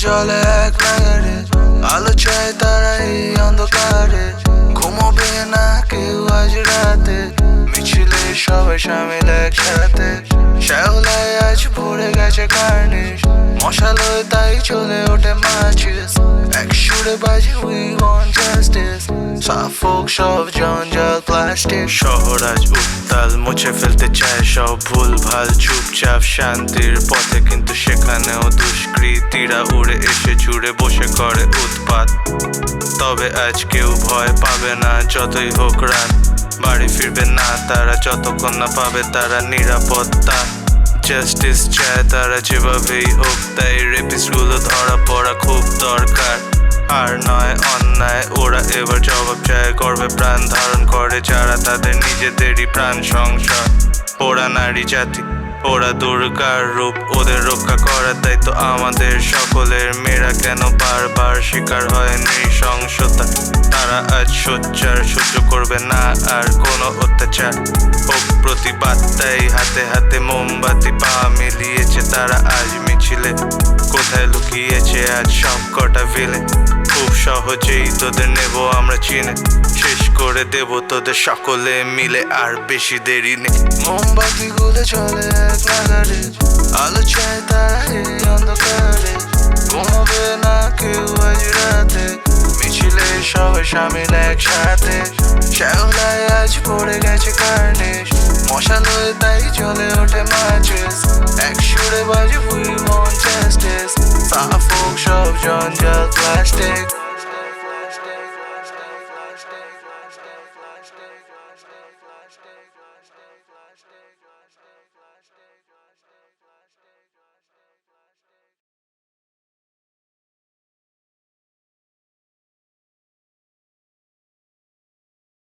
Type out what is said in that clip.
চলে এক নাগারে, আলো চায় তারা এই অন্ধকারে। ঘুমোবে না কেউ আজ রাতে, মিছিলে সবাই সামিল একসাথে। শ্যাওলায় আজ ভরে গেছে কার্নিশ, মশালোয় তাই চলে ওঠে মাচিস। এক সুরে বাজে উই ওয়ান্ট জাস্টিস, সাফোক সব জঞ্জাল প্লাস্টিক। শহর আজ উত্তাল, মুছে ফেলতে চায় সব ভুল ভাল। চুপচাপ শান্তির পথে, কিন্তু সেখানেও দুষ্কৃতীরা উড়ে এসে জুড়ে বসে করে উৎপাত। তবে আজ কেউ ভয় পাবে না, যতই হোক রাত। বাড়ি ফিরবে না তারা, যতক্ষণ না পাবে তারা নিরাপত্তা। জাস্টিস চায় তারা যেভাবেই হোক, তাই রেপিস্ট গুলো ধরা পড়া খুব দরকার। আর নয় অন্যায়, ওরা এবার জবাব চায়। গর্বে প্রাণ ধারণ করে যারা তাদের নিজেদেরই প্রাণ সংসার। ওরা নারী জাতি, ওরা দুর্গার রূপ, ওদের রক্ষা করার দায়িত্ব আমাদের সকলের। মেয়েরা কেন বারবার শিকার হয় নৃশংসতা? তারা আজ সোচ্চার, সহ্য করবে না আর কোনো অত্যাচার। হোক প্রতিবাদ, তাই হাতে হাতে মোমবাতি পা মিলিয়েছে তারা আজ মিছিলে। কোথায় লুকিয়েছে আজ সব কটা ভিলে? খুব সহজেই তোদের নেব আমরা চিনে, শেষ করে দেব তোদের সকলে মিলে, আর বেশি দেরি নেই। মোমবাতি গুলো চলে এক নাগারে, আলো চায় তারা এই অন্ধকারে। ঘুমোবে না কেউ আজ রাতে, মিছিলে সবাই সামিল একসাথে। শ্যাওলায় আজ পড়ে গেছে কার্নিশ, মশালোয় তাই চলে ওঠে মাচিস। এক সুরে বাজে উই ওয়ান্ট জাস্টিস, সাফোক সব জঞ্জাল প্লাস্টিক।